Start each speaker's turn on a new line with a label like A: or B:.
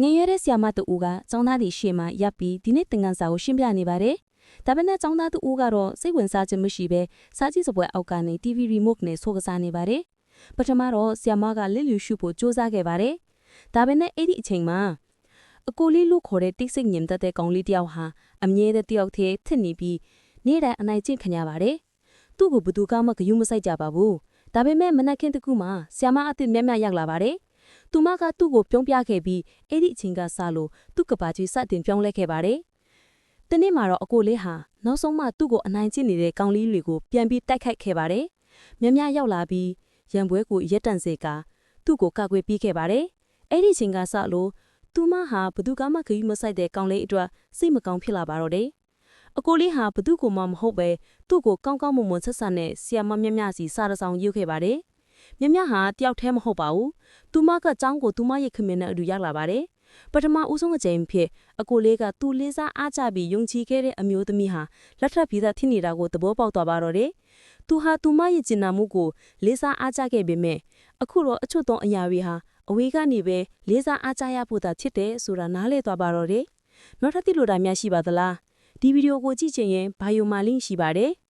A: ငယ်ရတဲ့ဆရာမတူဦးကကျောင်းသားတွေရှေ့မှာရပ်ပြီးဒီနေ့သင်ခန်းစာကိုရှင်းပြနေပါတယ်။ဒါပေမဲ့ကျောင်းသားတူဦးကတော့စိတ်ဝင်စားခြင်းမရှိဘဲစားကြည့်စပွဲအောက်ကနေ TV remote နဲ့ဆိုကစားနေပါတယ်။ပထမတော့ဆရာမကလစ်လျူရှုဖို့စူးစမ်းခဲ့ပါတယ်။ဒါပေမဲ့အဲ့ဒီအချိန်မှာအကိုလေးလို့ခေါ်တဲ့တိတ်ဆိတ်ညင်သက်တဲ့ကောင်လေးတယောက်ဟာအမြဲတည်းတယောက်တည်းထစ်နေပြီးနေ့တိုင်းအနိုင်ကျင့်ခံရပါတယ်။သူ့ကိုဘသူကမှဂယုမစိုက်ကြပါဘူး။ဒါပေမဲ့မနက်ခင်းတစ်ခုမှဆရာမအစ်စ်မြတ်မြတ်ရောက်လာပါတယ်။သူမကသူ့ကိုပြုံးပြခဲ့ပြီးအဲ့ဒီအချိန်ကစလို့သူ့ကဘာကြီးစတင်ပြောင်းလဲခဲ့ပါတယ်။တနေ့မှာတော့အကိုလေးဟာနောက်ဆုံးမှသူ့ကိုအနိုင်ကျင့်နေတဲ့ကောင်လေးတွေကိုပြန်ပြီးတိုက်ခိုက်ခဲ့ပါတယ်။မြတ်မြတ်ရောက်လာပြီးရံပွဲကိုရက်တန့်စေကသူ့ကိုကကွယ်ပြီးခဲ့ပါတယ်။အဲ့ဒီအချိန်ကစလို့သူမဟာဘသူကမှဂယုမစိုက်တဲ့ကောင်လေးအတွက်စိတ်မကောင်းဖြစ်လာပါတော့တယ်။အကိုလေးဟာဘသူကိုမှမဟုတ်ပဲသူ့ကိုကောင်းကောင်းမွန်မွန်ဆက်ဆံတဲ့ဆီယမမြတ်မြတ်စီစားရဆောင်ယူခဲ့ပါတယ်။မြတ်မြတ်ဟာတယောက်တည်းမဟုတ်ပါဘူး။သူမကကျောင်းကိုသူမရဲ့ခမင်းနဲ့အတူရောက်လာပါတယ်။ပထမဦးဆုံးအကြိမ်ဖြစ်အကိုလေးကသူလေးစားအားကြပြီးယုံကြည်ခဲ့တဲ့အမျိုးသမီးဟာလက်ထပ်ပြီးသားထင်နေတာကိုသဘောပေါက်သွားပါတော့တယ်။သူဟာသူမရဲ့ကျင်နာမှုကိုလေးစားအားကြခဲ့ပေမဲ့အခုတော့အချွတ်သောအရာတွေဟာအဝေးကနေပဲလေးစားအားကြရဖို့သာဖြစ်တယ်ဆိုတာနားလည်သွားပါတော့တယ်။နောက်ထပ်သိလို့တာများရှိပါသလား။ဒီဗီဒီယိုကိုကြည့်ချင်ရင်ဘာယိုမာလင့်ရှိပါတယ်။